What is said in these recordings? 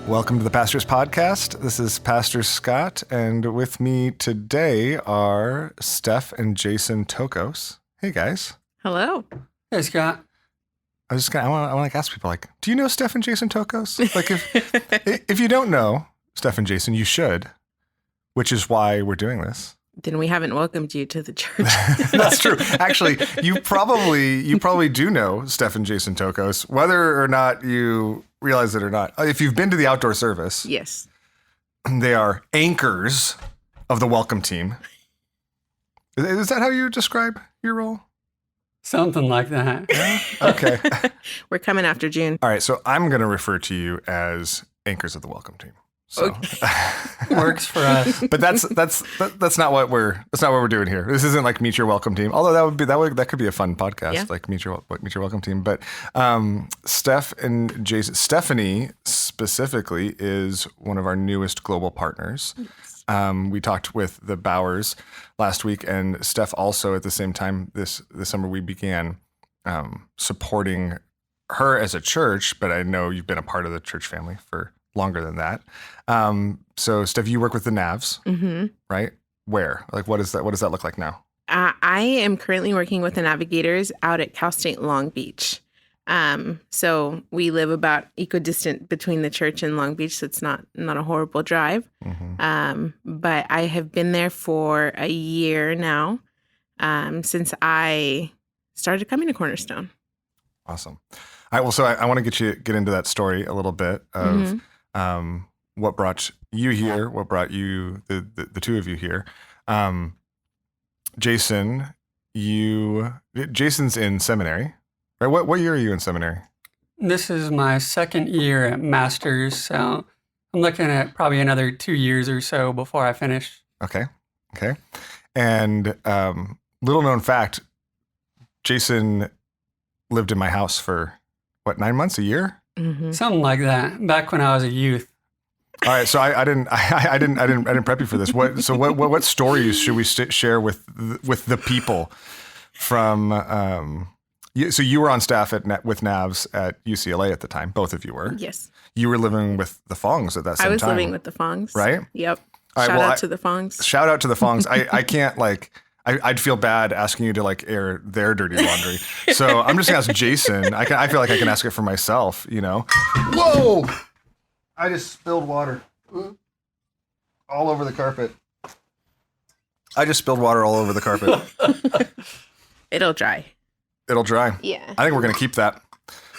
Welcome to the Pastor's Podcast. This is Pastor Scott, and with me today are Steph and Jason Tokos. Hey, guys. Hello. Hey, Scott. I want to ask people, like, do you know Steph and Jason Tokos? Like, if you don't know Steph and Jason, you should, which is why we're doing this. Then we haven't welcomed you to the church. That's true. Actually, you probably do know Steph and Jason Tokos, whether or not you realize it or not. If you've been to the outdoor service, Yes. they are anchors of the welcome team. Is that how you describe your role? Something like that. Yeah? Okay. We're coming after June. All right. So I'm going to refer to you as anchors of the welcome team. So. Okay. Works for us. But that's not what we're doing here. This isn't like Meet Your Welcome Team. Although that could be a fun podcast, Yeah. like Meet Your Welcome Team. But Steph and Jason, Stephanie specifically is one of our newest global partners. Yes. We talked with the Bowers last week, and Steph also at the same time this summer we began supporting her as a church. But I know you've been a part of the church family for longer than that. So Steph, you work with the Navs, right? Where? Like, what does that look like now? I am currently working with the Navigators out at Cal State Long Beach. So we live about equidistant between the church and Long Beach, so it's not a horrible drive. But I have been there for a year now, since I started coming to Cornerstone. Awesome. All right. Well, so I want to get into that story a little bit of what brought you here, what brought you the two of you here. Jason's in seminary, right? What year are you in seminary? This is my second year at Masters, so I'm looking at probably another 2 years or so before I finish. Okay. And little known fact, Jason lived in my house for 9 months, a year? Something like that. Back when I was a youth. All right, so I didn't prep you for this. What stories should we share with the people from? So you were on staff with Navs at UCLA at the time. Both of you were. Yes. You were living with the Fongs at that same time. I was living with the Fongs. Right? Yep. All right, Shout out to the Fongs. Shout out to the Fongs. I can't I'd feel bad asking you to air their dirty laundry. So I'm just gonna ask Jason. I feel like I can ask it for myself, you know. Whoa! I just spilled water all over the carpet. It'll dry. It'll dry. Yeah. I think we're gonna keep that.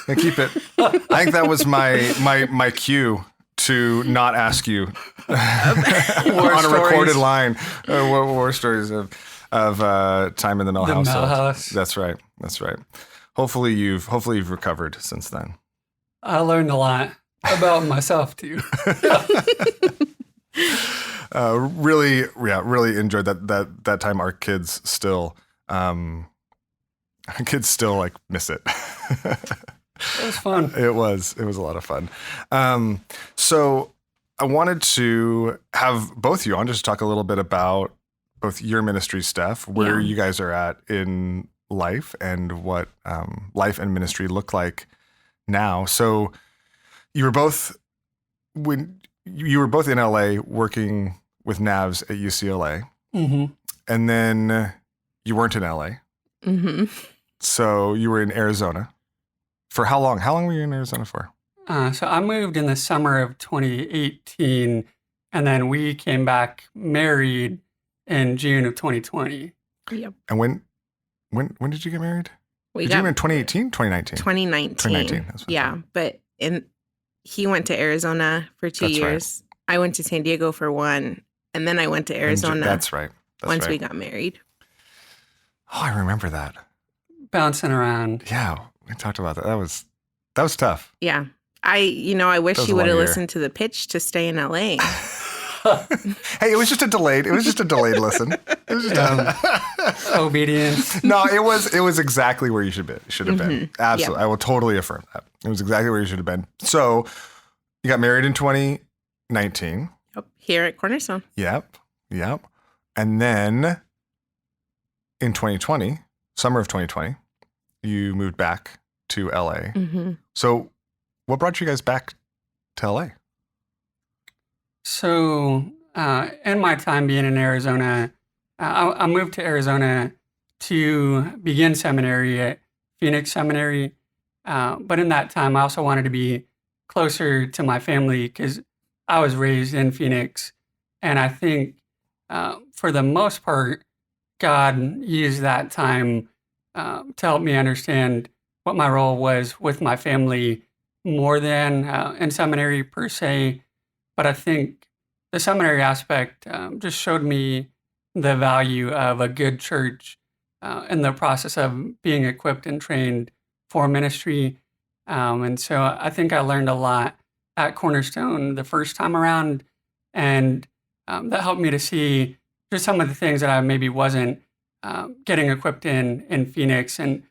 I'm gonna keep it. I think that was my cue to not ask you on a recorded line. War stories of time in the Mill House. That's right. Hopefully you've recovered since then. I learned a lot about myself too. Really enjoyed that time. Our kids still miss it. It was fun. It was a lot of fun. So I wanted to have both of you on just to talk a little bit about both your ministry, Steph, where you guys are at in life and what life and ministry look like now. So you were both in LA working with Navs at UCLA, and then you weren't in LA. So you were in Arizona. For how long? How long were you in Arizona for? So I moved in the summer of 2018, and then we came back married in June of 2020. Yep. And when did you get married? Did you get married in 2018? 2019? 2019. That's yeah, but he went to Arizona for 2 years. Right. I went to San Diego for 1, and then I went to Arizona. That's right. Once we got married. Oh, I remember that. Bouncing around. Yeah, we talked about that. That was tough. Yeah. I wish he would have listened to the pitch to stay in LA. Hey, it was just a delayed listen. It was just obedience. No, it was exactly where you should have been. Absolutely. Yep. I will totally affirm that. It was exactly where you should have been. So you got married in 2019. Yep. Here at Cornerstone. Yep. And then in 2020, summer of 2020, you moved back to LA. So what brought you guys back to LA? So, in my time being in Arizona, I moved to Arizona to begin seminary at Phoenix Seminary. But in that time, I also wanted to be closer to my family because I was raised in Phoenix. And I think for the most part, God used that time to help me understand what my role was with my family more than in seminary per se. But I think the seminary aspect just showed me the value of a good church in the process of being equipped and trained for ministry. And so I think I learned a lot at Cornerstone the first time around. And that helped me to see just some of the things that I maybe wasn't getting equipped in Phoenix, and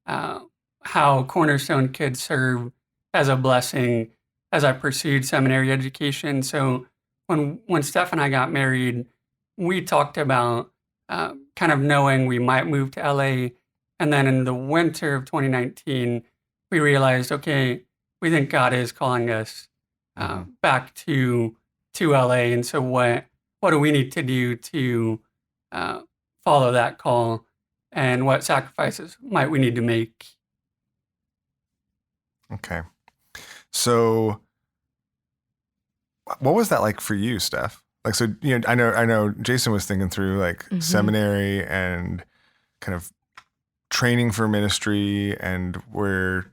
how Cornerstone could serve as a blessing as I pursued seminary education. So when Steph and I got married, we talked about kind of knowing we might move to LA. And then in the winter of 2019, we realized, okay, we think God is calling us back to LA. And so what do we need to do to follow that call, and what sacrifices might we need to make? Okay. So what was that like for you, Steph? Like, so, I know Jason was thinking through like seminary and kind of training for ministry and where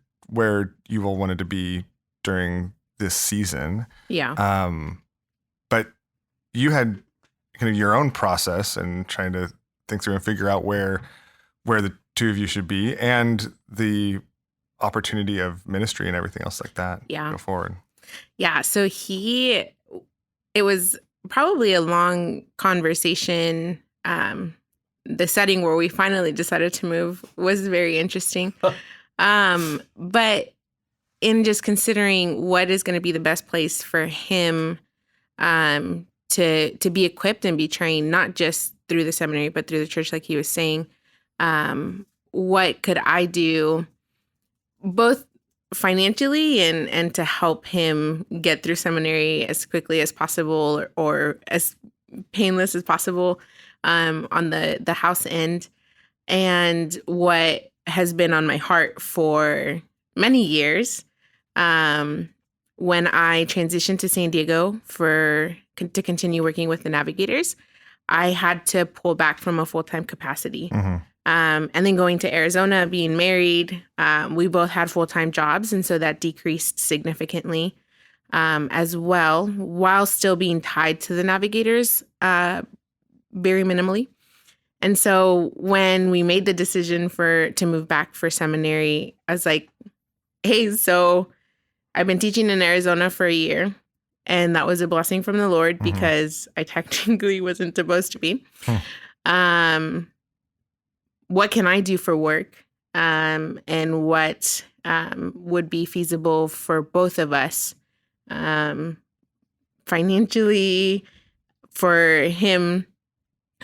you all wanted to be during this season. Yeah. But you had kind of your own process and trying to think through and figure out where the two of you should be, and the opportunity of ministry and everything else like that. Yeah. Go forward. Yeah. So it was probably a long conversation. The setting where we finally decided to move was very interesting. But in just considering what is going to be the best place for him to be equipped and be trained, not just through the seminary, but through the church, like he was saying, what could I do both financially and to help him get through seminary as quickly as possible, or as painless as possible on the house end. And what has been on my heart for many years, when I transitioned to San Diego to continue working with the Navigators, I had to pull back from a full-time capacity. And then going to Arizona, being married, we both had full-time jobs. And so that decreased significantly as well, while still being tied to the Navigators very minimally. And so when we made the decision to move back for seminary, I was like, hey, so I've been teaching in Arizona for a year, and that was a blessing from the Lord because I technically wasn't supposed to be. What can I do for work? And what would be feasible for both of us financially, for him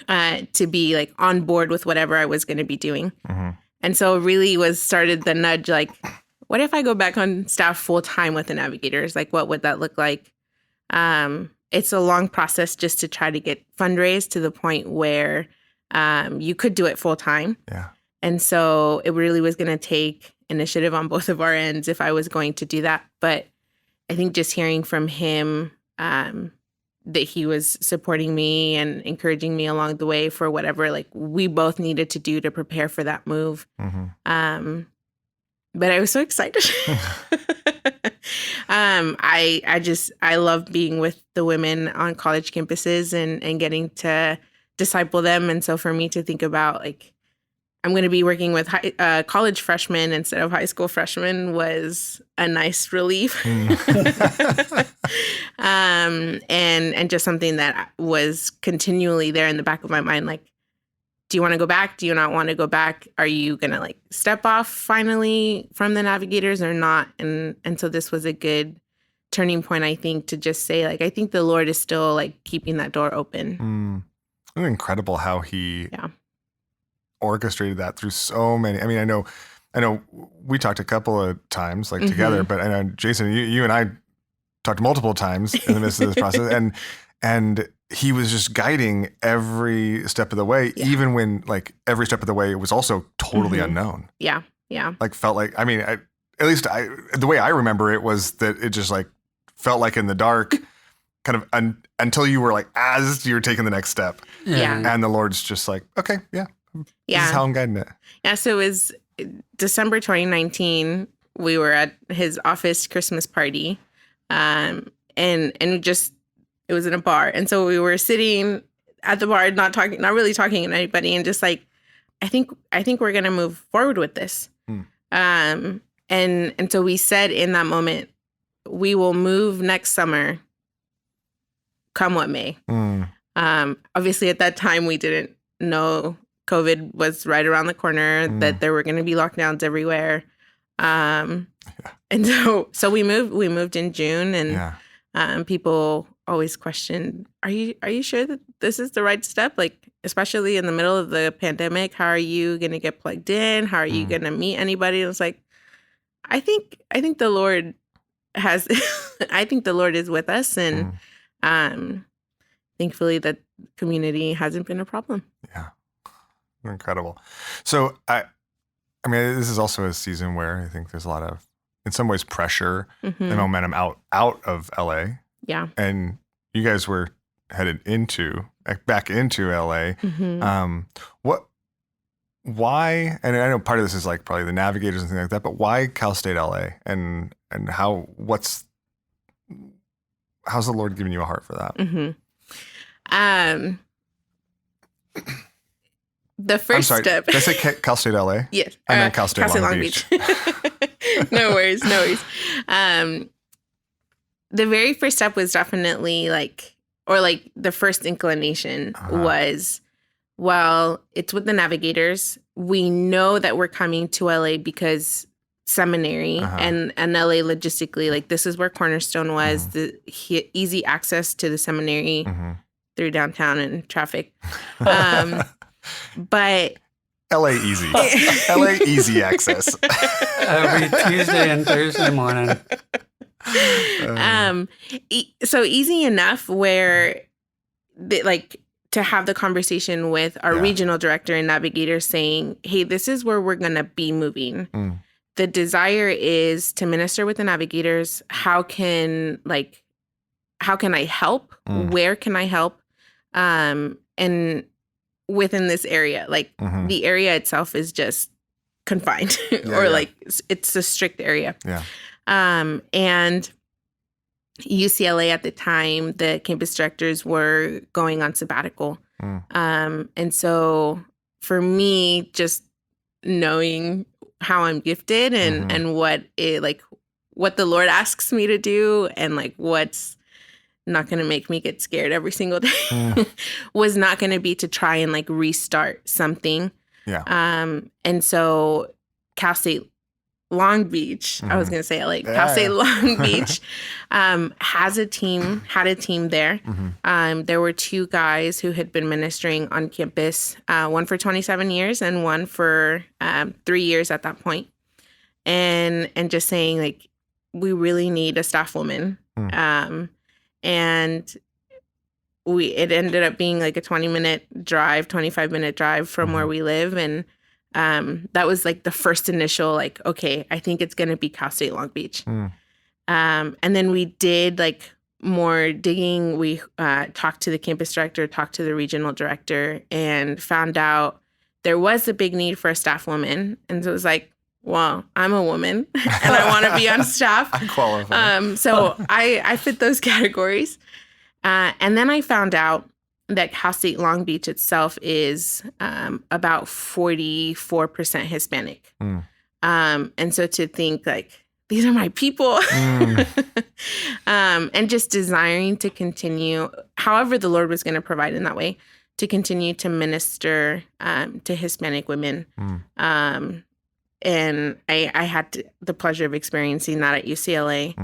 to be like on board with whatever I was going to be doing. And so really started the nudge, like, what if I go back on staff full time with the Navigators? Like, what would that look like? It's a long process just to try to get fundraised to the point where you could do it full time. Yeah. And so it really was going to take initiative on both of our ends if I was going to do that. But I think just hearing from him that he was supporting me and encouraging me along the way for whatever like we both needed to do to prepare for that move. But I was so excited. I love being with the women on college campuses and getting to disciple them. And so for me to think about like, I'm going to be working with college freshmen instead of high school freshmen was a nice relief. And just something that was continually there in the back of my mind. Like, do you want to go back? Do you not want to go back? Are you going to like step off finally from the Navigators or not? And so this was a good turning point, I think, to just say like, I think the Lord is still like keeping that door open. It's incredible how he orchestrated that through so many. I mean, I know we talked a couple of times like together, but I know Jason, you and I talked multiple times in the midst of this process, and he was just guiding every step of the way, even when like every step of the way it was also totally unknown. Yeah. Like felt like, I mean, at least the way I remember it was that it just like felt like in the dark, kind of until you were like, as you're taking the next step. Yeah. And the Lord's just like, okay, this is how I'm guiding it. Yeah. So it was December 2019. We were at his office Christmas party. And it was in a bar. And so we were sitting at the bar, not really talking to anybody, and just like, I think we're going to move forward with this. And so we said in that moment, we will move next summer, come what may. Obviously at that time we didn't know COVID was right around the corner, that there were going to be lockdowns everywhere. And so we moved in June, and people always questioned, are you sure that this is the right step? Like, especially in the middle of the pandemic, how are you going to get plugged in? How are you going to meet anybody? And it's like, I think the Lord has, I think the Lord is with us. And thankfully that community hasn't been a problem. Yeah. Incredible. So I mean, this is also a season where I think there's a lot of, in some ways, pressure and momentum out of LA. Yeah. And you guys were headed back into LA. Why, and I know part of this is like probably the navigators and things like that, but why Cal State LA? And how's the Lord giving you a heart for that? The first step. Did I say Cal State LA? Yes. I meant Cal State Long Beach. No worries. The very first step was definitely the first inclination was, well, it's with the navigators. We know that we're coming to LA because seminary and LA logistically, like this is where Cornerstone was, the easy access to the seminary through downtown and traffic. But LA easy. LA easy access. Every Tuesday and Thursday morning. So easy enough where to have the conversation with our regional director and navigator saying, hey, this is where we're going to be moving. The desire is to minister with the navigators. How can I help? Where can I help? And within this area, the area itself is just confined it's a strict area. And UCLA at the time, the campus directors were going on sabbatical. And so for me, just knowing how I'm gifted and what the Lord asks me to do and what's not going to make me get scared every single day was not going to be to try and restart something. And so Cal State Long Beach, I was going to say Cal State Long Beach had a team there. There were two guys who had been ministering on campus, one for 27 years and one for 3 years at that point. And just saying we really need a staff woman. And it ended up being a 20-minute drive, 25-minute drive from where we live. And that was the first initial, okay, I think it's going to be Cal State Long Beach. And then we did more digging. We talked to the campus director, talked to the regional director, and found out there was a big need for a staff woman. And so it was well, I'm a woman and I want to be on staff. I qualify. So I fit those categories. And then I found out that Cal State Long Beach itself is about 44% Hispanic. And so to think these are my people and just desiring to continue, however the Lord was going to provide in that way, to continue to minister to Hispanic women. And I had the pleasure of experiencing that at UCLA.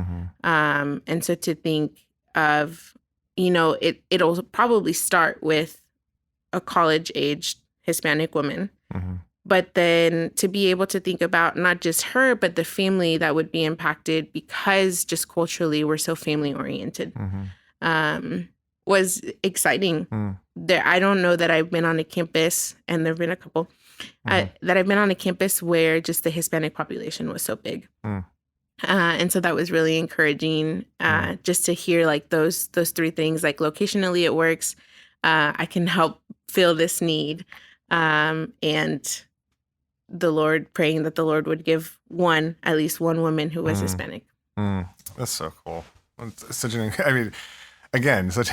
And so to think of, it'll probably start with a college-aged Hispanic woman, But then to be able to think about not just her, but the family that would be impacted because just culturally we're so family oriented, was exciting. I don't know that I've been on a campus, and there have been a couple, that I've been on a campus where just the Hispanic population was so big. And so that was really encouraging, just to hear like those three things, like locationally it works. I can help fill this need. And the Lord, praying that the Lord would give at least one woman who was Hispanic. That's so cool. It's such I mean, again, such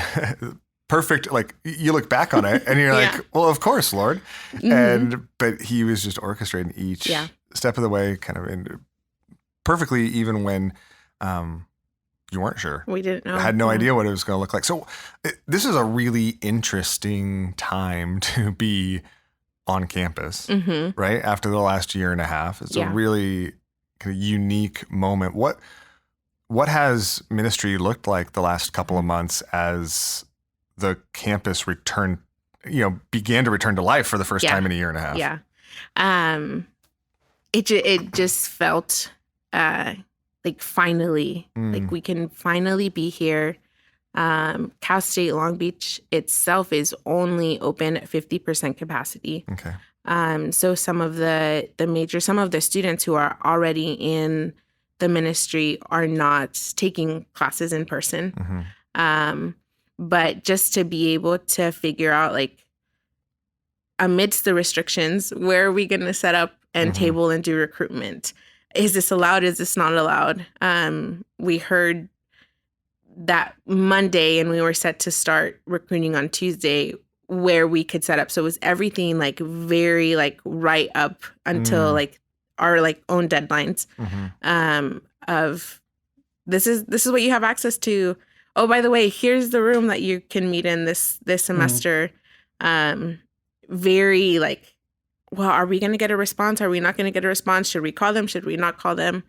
perfect, like you look back on it and you're like, well, of course, Lord. But he was just orchestrating each step of the way, kind of perfectly, even when you weren't sure. We didn't know. Had no idea what it was going to look like. So this is a really interesting time to be on campus, right? After the last year and a half. It's a really kind of unique moment. What has ministry looked like the last couple of months as the campus began to return to life for the first time in a year and a half? Yeah. It just felt like finally, like we can finally be here. Cal State Long Beach itself is only open at 50% capacity. Okay. So some of the students who are already in the ministry are not taking classes in person. But just to be able to figure out, like, amidst the restrictions, where are we going to set up and table and do recruitment? Is this allowed? Is this not allowed? We heard that Monday, and we were set to start recruiting on Tuesday, where we could set up. So it was everything like very like right up until like our like own deadlines of this is what you have access to. Oh, by the way, here's the room that you can meet in this semester. Very like, well, are we going to get a response? Are we not going to get a response? Should we call them? Should we not call them?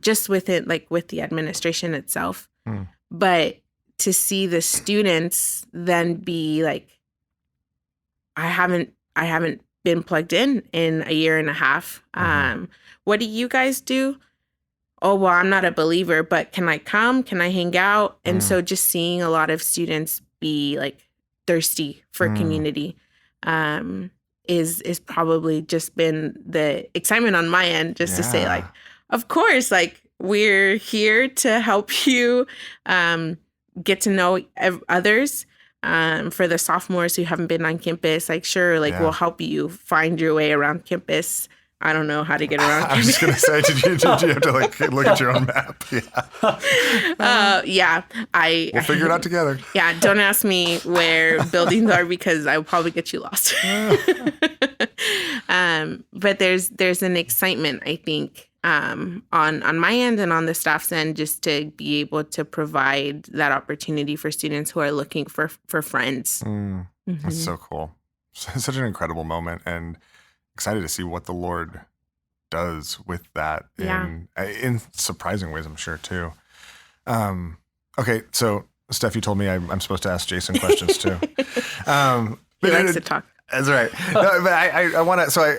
Just with it, like with the administration itself. But to see the students then be like, I haven't been plugged in a year and a half. What do you guys do? Oh, well, I'm not a believer, but can I come? Can I hang out? And so just seeing a lot of students be like thirsty for community is probably just been the excitement on my end, just to say like, of course, like we're here to help you get to know others. For the sophomores who haven't been on campus, like, sure, like we'll help you find your way around campus. I don't know how to get around campus. I was just going to say, did you have to like look at your own map? We'll figure it out together. Yeah, don't ask me where buildings are because I will probably get you lost. But there's an excitement, I think, on my end and on the staff's end, just to be able to provide that opportunity for students who are looking for friends. That's so cool. Such an incredible moment, and excited to see what the Lord does with that in surprising ways, I'm sure, too. Okay, so Steph, you told me I'm supposed to ask Jason questions too. He likes to talk. That's right. No, but I want to. So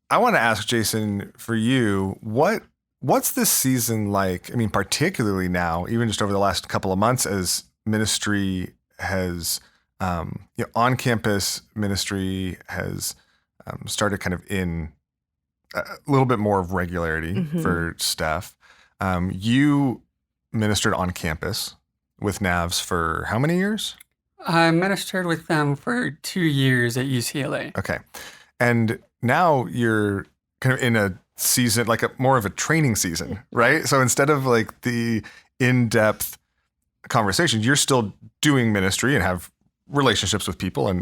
I want to ask Jason, for you, what's this season like? I mean, particularly now, even just over the last couple of months, as ministry has, on-campus ministry has started kind of in a little bit more of regularity for Steph. You ministered on campus with NAVs for how many years? I ministered with them for 2 years at UCLA. Okay. And now you're kind of in a season, like more of a training season, right? So instead of like the in-depth conversations, you're still doing ministry and have relationships with people,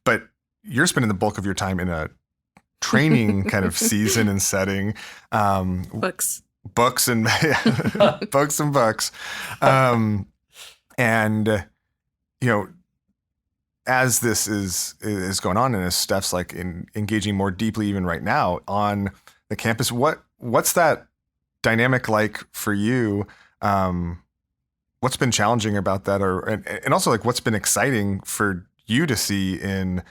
but you're spending the bulk of your time in a training kind of season and setting. Books and books and books. And as this is going on, and as Steph's like engaging more deeply even right now on the campus, what's that dynamic like for you? What's been challenging about that, and also like what's been exciting for you to see in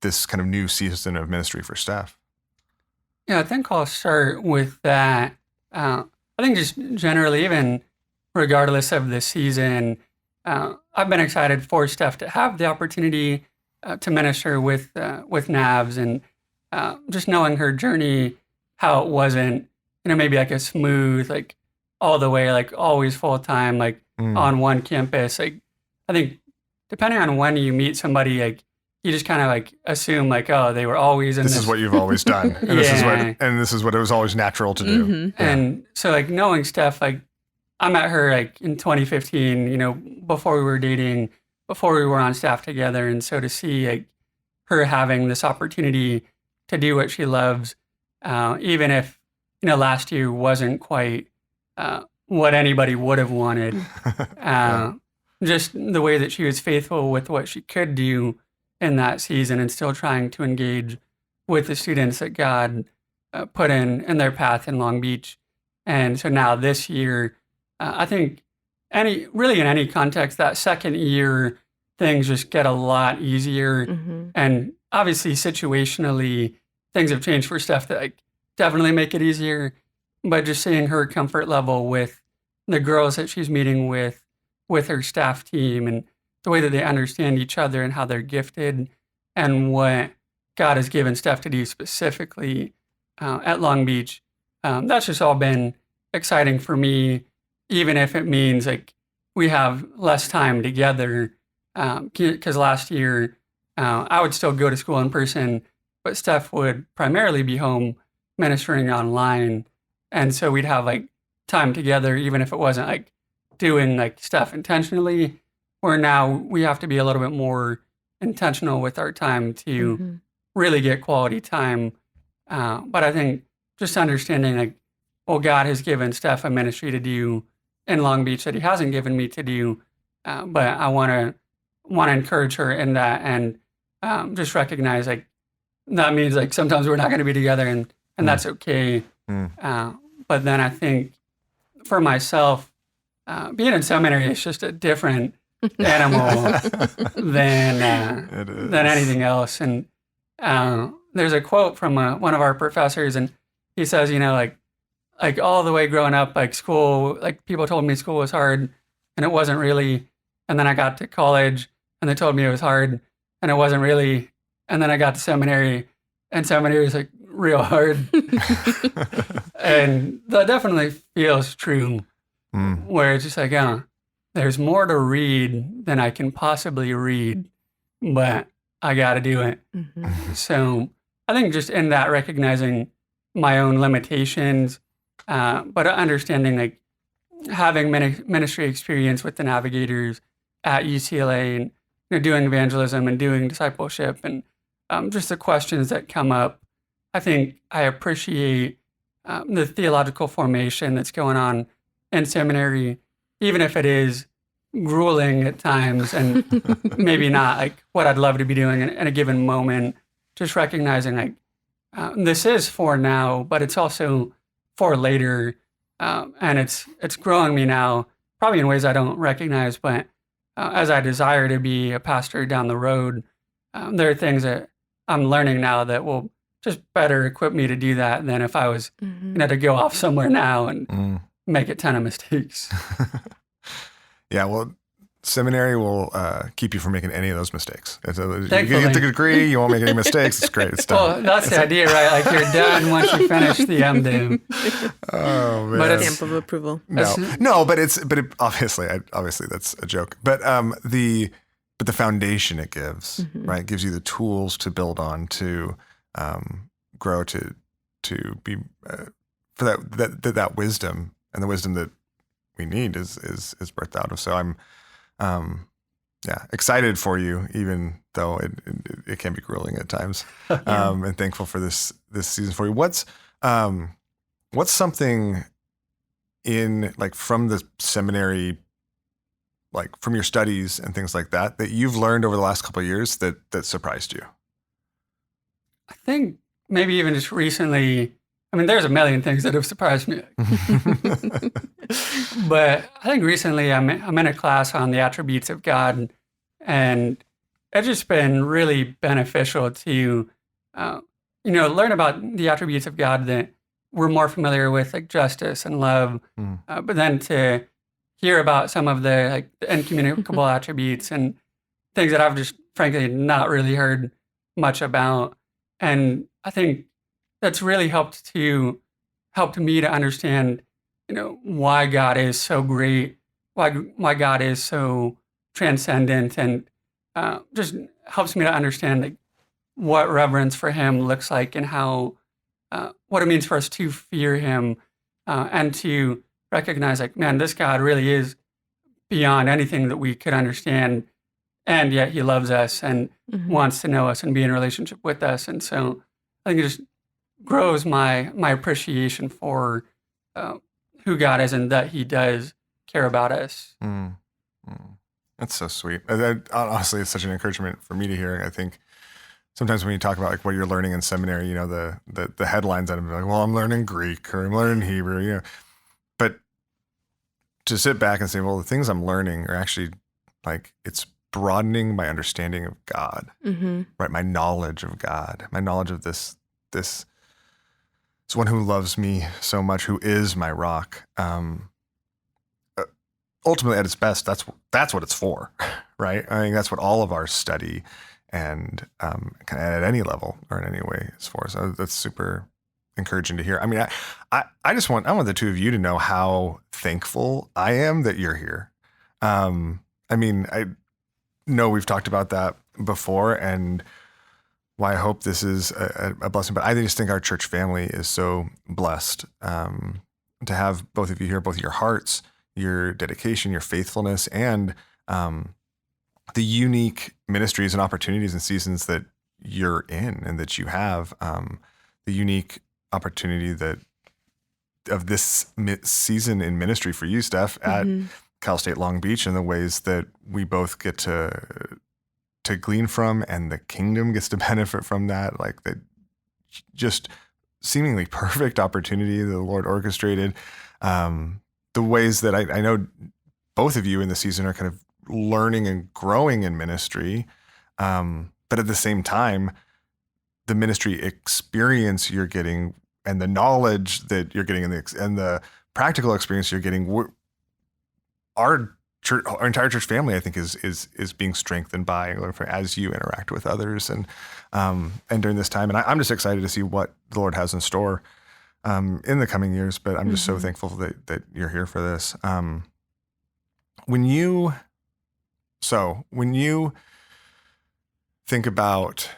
this kind of new season of ministry for Steph? Yeah, I think I'll start with that. I think just generally, even regardless of the season, I've been excited for Steph to have the opportunity to minister with Navs, and just knowing her journey, how it wasn't, maybe like a smooth, like all the way, like always full time, like on one campus. Like I think depending on when you meet somebody, like you just kind of like assume like, oh, they were always in this. This is what you've always done, and this is what it was always natural to do. Mm-hmm. Yeah. And so like knowing Steph, like I met her like in 2015, before we were dating, before we were on staff together. And so to see like her having this opportunity to do what she loves, even if, last year wasn't quite what anybody would have wanted, just the way that she was faithful with what she could do in that season and still trying to engage with the students that God put in their path in Long Beach. And so now this year, I think in any context, that second year, things just get a lot easier. Mm-hmm. And obviously, situationally, things have changed for Steph that like definitely make it easier. But just seeing her comfort level with the girls that she's meeting with her staff team, and the way that they understand each other and how they're gifted, and what God has given Steph to do specifically at Long Beach, that's just all been exciting for me. Even if it means like we have less time together, because last year I would still go to school in person, but Steph would primarily be home ministering online. And so we'd have like time together, even if it wasn't like doing like stuff intentionally, where now we have to be a little bit more intentional with our time to really get quality time. But I think just understanding like, well, God has given Steph a ministry to do in Long Beach that he hasn't given me to do, but I want to encourage her in that, and just recognize like that means like sometimes we're not going to be together, and that's okay. But then I think for myself, being in seminary is just a different animal than anything else. And there's a quote from one of our professors, and he says, like all the way growing up, like school, like people told me school was hard, and it wasn't really. And then I got to college, and they told me it was hard, and it wasn't really. And then I got to seminary, and seminary was like real hard. And that definitely feels true, where it's just like, there's more to read than I can possibly read, but I got to do it. So I think just in that, recognizing my own limitations, but understanding like having ministry experience with the Navigators at UCLA, and doing evangelism and doing discipleship, and just the questions that come up. I think I appreciate the theological formation that's going on in seminary, even if it is grueling at times and maybe not like what I'd love to be doing in a given moment. Just recognizing like this is for now, but it's also for later, and it's growing me now, probably in ways I don't recognize. But as I desire to be a pastor down the road, there are things that I'm learning now that will just better equip me to do that than if I was to go off somewhere now and make a ton of mistakes. Yeah, well, seminary will keep you from making any of those mistakes. You Thankfully. get the degree, you won't make any mistakes. It's great. It's done. Well, that's the idea, right? Like you're done once you finish the MDiv. Oh man, But Stamp of approval. No, but obviously that's a joke. But the foundation it gives, right, gives you the tools to build on, to grow, to be for that wisdom, and the wisdom that we need is birthed out of. So I'm excited for you, even though it can be grueling at times. And thankful for this season for you. What's something in like from the seminary, like from your studies and things like that you've learned over the last couple of years that surprised you? I think maybe even just recently, I mean, there's a million things that have surprised me. But I think recently I'm in a class on the attributes of God, and it's just been really beneficial to, learn about the attributes of God that we're more familiar with, like justice and love, but then to hear about some of the incommunicable attributes and things that I've just frankly not really heard much about. And I think that's really helped me to understand, why God is so great, why God is so transcendent, and just helps me to understand like what reverence for Him looks like and how what it means for us to fear Him and to recognize like, man, this God really is beyond anything that we could understand, and yet He loves us and wants to know us and be in a relationship with us. And so I think it just grows my appreciation for who God is and that He does care about us. That's so sweet. Honestly, it's such an encouragement for me to hear. I think sometimes when you talk about like what you're learning in seminary, the headlines that I'm like, well, I'm learning Greek or I'm learning Hebrew, but to sit back and say, well, the things I'm learning are actually like, it's broadening my understanding of God, right? My knowledge of God, my knowledge of this one who loves me so much, who is my rock. Ultimately, at its best, that's what it's for, right? I think that's what all of our study and kind of at any level or in any way is for. So that's super encouraging to hear. I mean, I want the two of you to know how thankful I am that you're here. I mean, I know we've talked about that before and why I hope this is a blessing, but I just think our church family is so blessed to have both of you here, both your hearts, your dedication, your faithfulness, and the unique ministries and opportunities and seasons that you're in and that you have, the unique opportunity of this season in ministry for you, Steph, at Cal State Long Beach, and the ways that we both get to glean from, and the kingdom gets to benefit from that, like that just seemingly perfect opportunity the Lord orchestrated. The ways that I know both of you in the season are kind of learning and growing in ministry, but at the same time, the ministry experience you're getting and the knowledge that you're getting and the practical experience you're getting, our entire church family, I think, is being strengthened by as you interact with others and during this time. And I'm just excited to see what the Lord has in store in the coming years. But I'm just so thankful that you're here for this. When you think about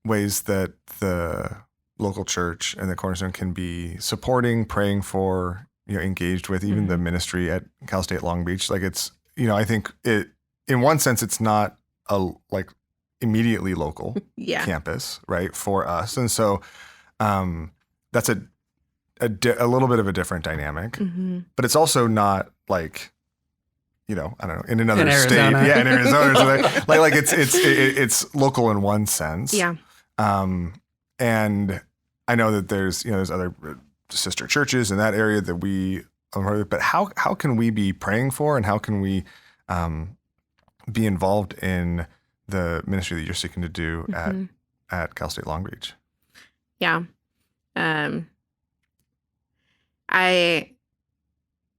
ways that the local church and the Cornerstone can be supporting, praying for, engaged with, even the ministry at Cal State Long Beach, like it's, I think it, in one sense, it's not a immediately local campus, right, for us. And so that's a little bit of a different dynamic, but it's also not like, I don't know, in another state. Yeah, in Arizona. So like it's local in one sense. Yeah. And I know that there's other sister churches in that area that we, but how can we be praying for, and how can we be involved in the ministry that you're seeking to do at Cal State Long Beach? Yeah. I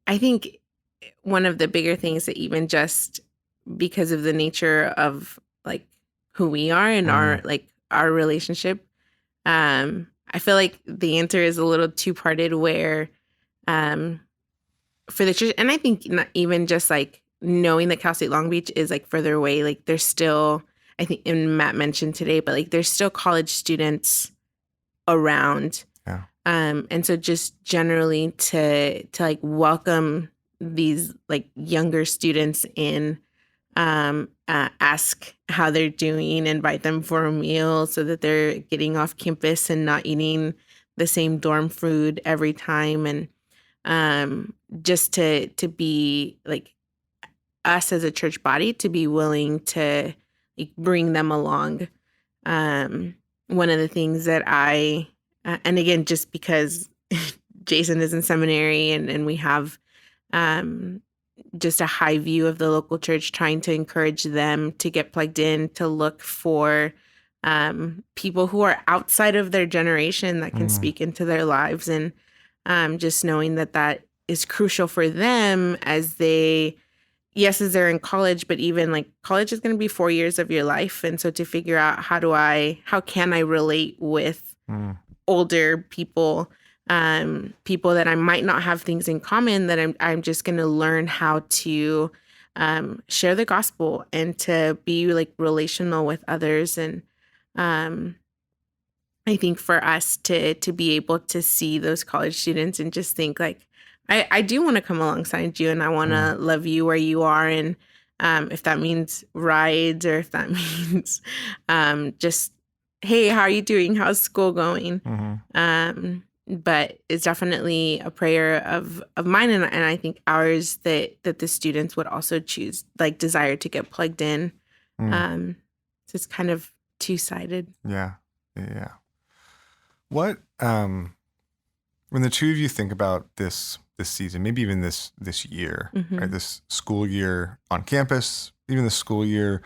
think one of the bigger things that, even just because of the nature of like who we are and our relationship, I feel like the answer is a little two-parted, where for the church, and I think not even just like knowing that Cal State Long Beach is like further away, like there's still, I think, and Matt mentioned today, but like there's still college students around. Yeah. And so just generally to like welcome these like younger students in, ask how they're doing, invite them for a meal so that they're getting off campus and not eating the same dorm food every time. And just to be like us as a church body, to be willing to like bring them along. One of the things that and again, just because Jason is in seminary and we have just a high view of the local church, trying to encourage them to get plugged in, to look for people who are outside of their generation that can speak into their lives, and just knowing that is crucial for them as they're in college, but even like college is going to be 4 years of your life. And so to figure out how can I relate with older people, people that I might not have things in common, that I'm just going to learn how to share the gospel and to be like relational with others. And I think for us to be able to see those college students and just think like, I do want to come alongside you, and I want to love you where you are. And if that means rides, or if that means just, hey, how are you doing? How's school going? But it's definitely a prayer of mine, and I think ours, that the students would also choose, like, desire to get plugged in. So it's kind of two-sided. Yeah. What when the two of you think about this season, maybe even this year, right? This school year on campus, even the school year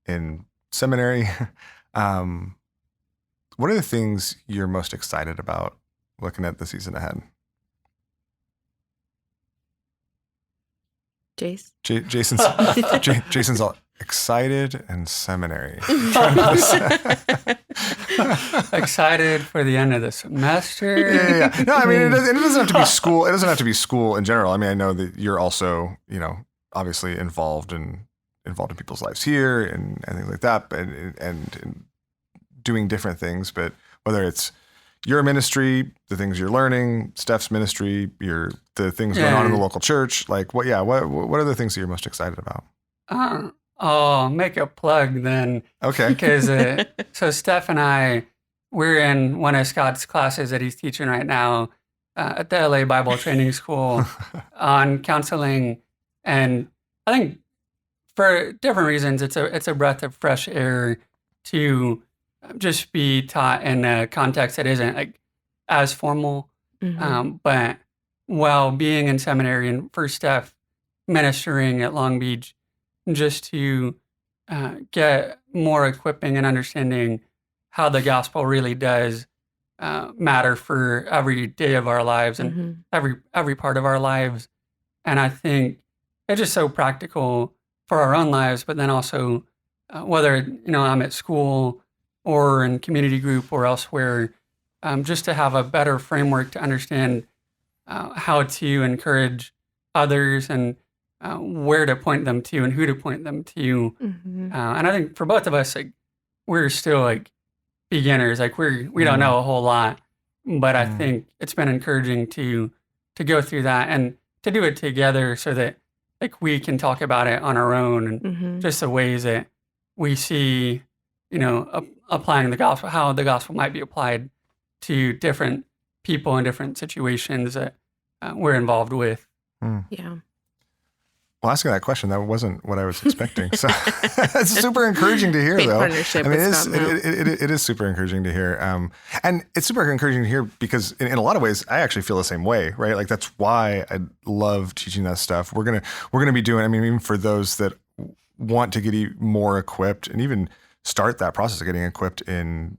in seminary, what are the things you're most excited about looking at the season ahead? Jace? Jason's all excited and seminary. Excited for the end of the semester. Yeah. No, I mean, it doesn't have to be school. It doesn't have to be school in general. I mean, I know that you're also, obviously involved in people's lives here and things like that, and doing different things. But whether it's your ministry, the things you're learning, Steph's ministry, the things going on in the local church, like what are the things that you're most excited about? I'll make a plug then. Okay. Because so Steph and I, we're in one of Scott's classes that he's teaching right now at the LA Bible Training School on counseling, and I think for different reasons, it's a breath of fresh air to just be taught in a context that isn't like as formal. But while being in seminary, and for Steph ministering at Long Beach, just to get more equipping and understanding how the gospel really does matter for every day of our lives and every part of our lives. And I think it's just so practical for our own lives, but then also whether I'm at school or in community group or elsewhere, just to have a better framework to understand how to encourage others and where to point them to and who to point them to. And I think for both of us, like, we're still like beginners. Like we don't know a whole lot, but I think it's been encouraging to go through that and to do it together so that like we can talk about it on our own and just the ways that we see, applying the gospel, how the gospel might be applied to different people and different situations that we're involved with. Yeah. Well, asking that question, that wasn't what I was expecting. So it's super encouraging to hear, Great though. partnership I mean, with it is super encouraging to hear. And it's super encouraging to hear because in a lot of ways, I actually feel the same way, right? Like that's why I love teaching that stuff. We're gonna be doing, I mean, even for those that want to get more equipped and even start that process of getting equipped in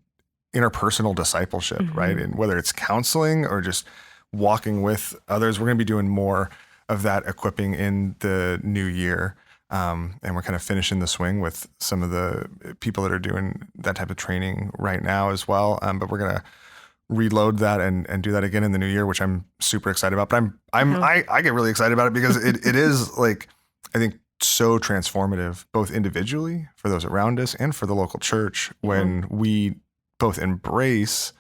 interpersonal discipleship, right? And whether it's counseling or just walking with others, we're gonna be doing more of that equipping in the new year. And we're kind of finishing the swing with some of the people that are doing that type of training right now as well. But we're going to reload that and do that again in the new year, which I'm super excited about. But I get really excited about it because it is like, I think so transformative, both individually for those around us and for the local church when we both embrace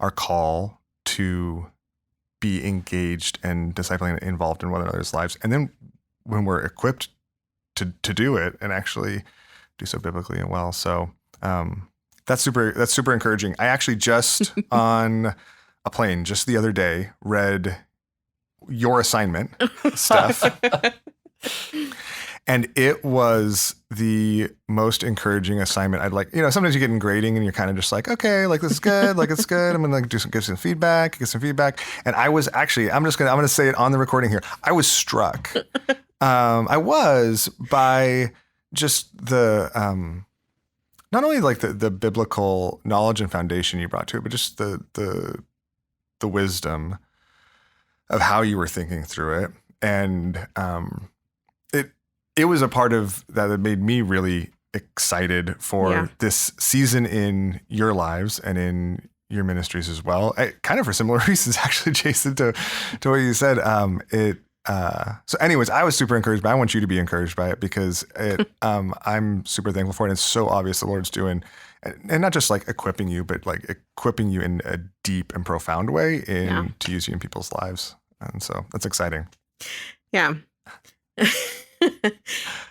our call to be engaged and discipling and involved in one another's lives. And then when we're equipped to do it and actually do so biblically and well. So that's super encouraging. I actually just on a plane just the other day read your assignment, Steph. And it was the most encouraging assignment. I'd like, sometimes you get in grading and you're kind of just like, okay, like this is good, like it's good. I'm gonna like get some feedback. And I was actually, I'm gonna say it on the recording here. I was struck I was by just the not only like the biblical knowledge and foundation you brought to it, but just the wisdom of how you were thinking through it. And it was a part of that made me really excited for this season in your lives and in your ministries as well. Kind of for similar reasons, actually, Jason, to what you said. So anyways, I was super encouraged, but I want you to be encouraged by it because I'm super thankful for it. And it's so obvious the Lord's doing, and not just like equipping you, but like equipping you in a deep and profound way to use you in people's lives. And so that's exciting. Yeah.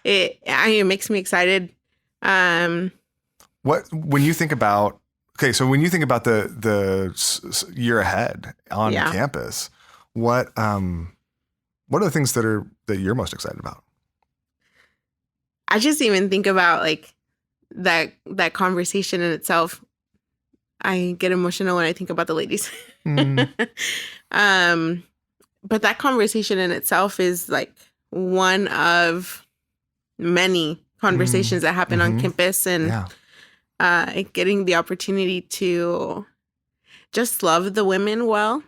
It makes me excited. When you think about the year ahead on campus, what are the things that you're most excited about? I just even think about like that conversation in itself. I get emotional when I think about the ladies. But that conversation in itself is like one of many conversations that happen on campus, and getting the opportunity to just love the women well.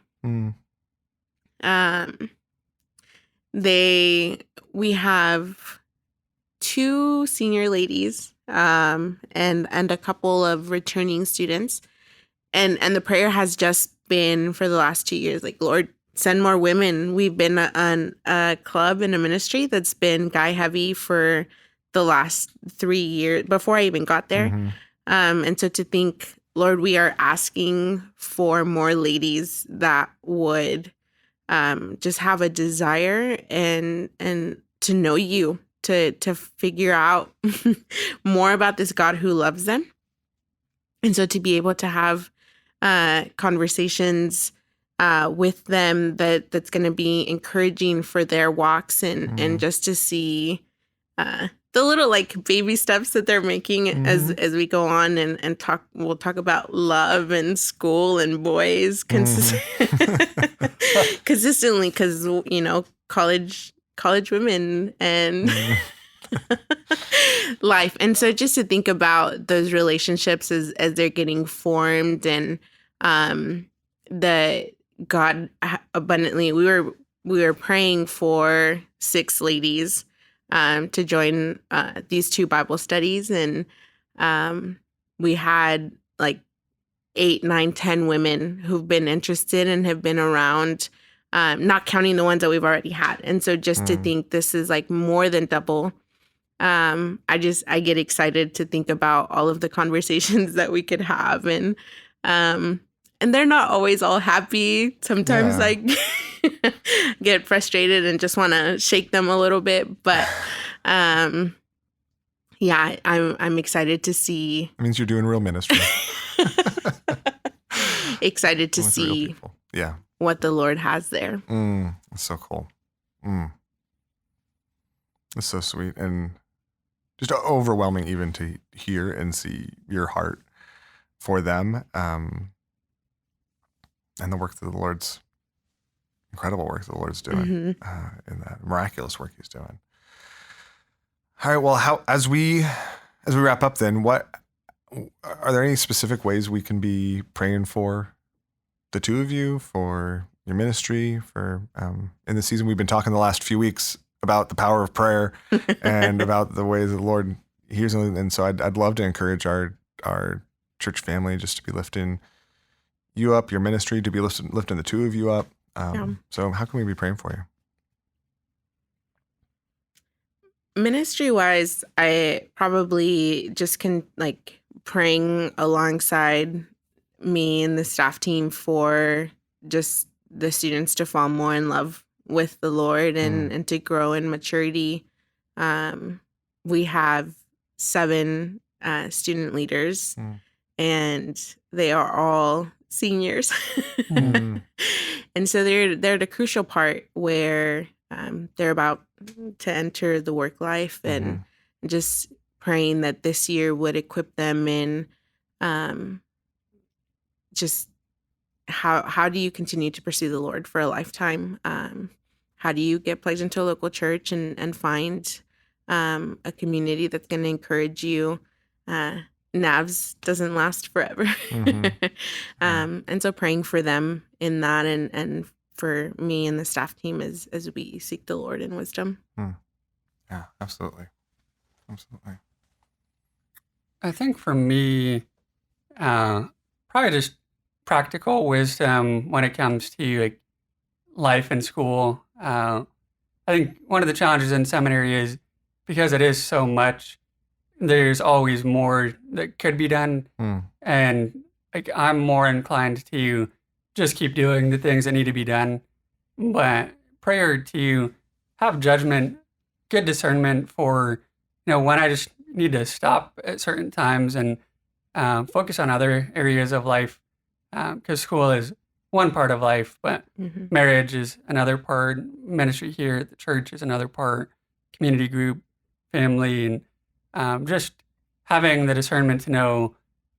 We have 2 senior ladies and a couple of returning students, and the prayer has just been for the last 2 years, like, Lord, send more women. We've been on a club and a ministry that's been guy heavy for the last 3 years before I even got there. And so to think, Lord, we are asking for more ladies that would just have a desire and to know you, to figure out more about this God who loves them. And so to be able to have conversations with them that's going to be encouraging for their walks, and just to see the little like baby steps that they're making as we go on and talk. We'll talk about love and school and boys consistently, because college women and life. And so just to think about those relationships as they're getting formed, and the God abundantly, we were praying for 6 ladies to join these 2 Bible studies, and we had like 8, 9, 10 women who've been interested and have been around, not counting the ones that we've already had. And so just to think this is like more than double. I get excited to think about all of the conversations that we could have, and they're not always all happy. Sometimes I get frustrated and just want to shake them a little bit. But I'm excited to see. It means you're doing real ministry. Excited to see what the Lord has there. It's so cool. It's so sweet and just overwhelming even to hear and see your heart for them. And the work that the Lord's incredible work that the Lord's doing in that miraculous work He's doing. All right. Well, as we wrap up, then what are there any specific ways we can be praying for the 2 of you, for your ministry, for in the season we've been talking the last few weeks about the power of prayer and about the ways that the Lord hears, and so I'd love to encourage our church family just to be lifting you up, your ministry, to be lifting the 2 of you up. So how can we be praying for you? Ministry wise, I probably just can like praying alongside me and the staff team for just the students to fall more in love with the Lord and to grow in maturity. We have 7 student leaders, and they are all seniors. And so they're the crucial part where they're about to enter the work life, and just praying that this year would equip them in just how do you continue to pursue the Lord for a lifetime? how do you get plugged into a local church and find a community that's going to encourage you. NAVS doesn't last forever. And so praying for them in that and for me and the staff team as we seek the Lord in wisdom. Yeah, absolutely. Absolutely. I think for me, probably just practical wisdom when it comes to like life in school. I think one of the challenges in seminary is because it is so much, there's always more that could be done. And like I'm more inclined to just keep doing the things that need to be done. But prayer to have judgment, good discernment for, when I just need to stop at certain times and focus on other areas of life. Because school is one part of life, but marriage is another part, ministry here at the church is another part, community group, family, and just having the discernment to know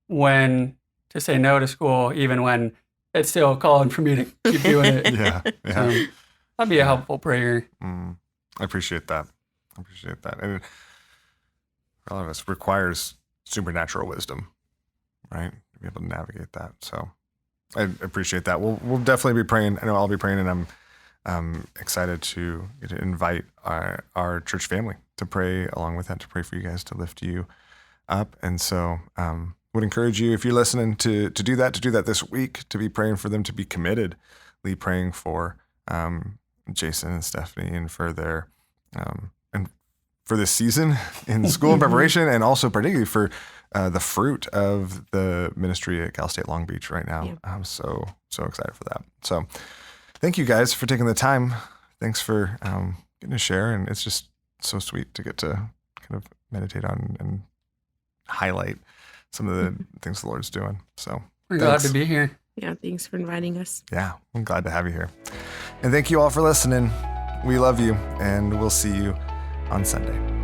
when to say no to school, even when it's still calling for me to keep doing it. Yeah. So that'd be a helpful prayer. I appreciate that. And for all of us, requires supernatural wisdom, right? To be able to navigate that. So I appreciate that. We'll definitely be praying. I know I'll be praying, and I'm excited to invite our church family to pray along with that, to pray for you guys, to lift you up. And so would encourage you, if you're listening, to do that this week, to be praying for them, to be committedly praying for Jason and Stephanie and for their and for this season in school and preparation, and also particularly for the fruit of the ministry at Cal State Long Beach right now. Yeah. I'm so excited for that. So thank you guys for taking the time. Thanks for getting to share. And it's just so sweet to get to kind of meditate on and highlight some of the things the Lord's doing. So we're glad to be here. Yeah, thanks for inviting us. Yeah, I'm glad to have you here. And thank you all for listening. We love you, and we'll see you on Sunday.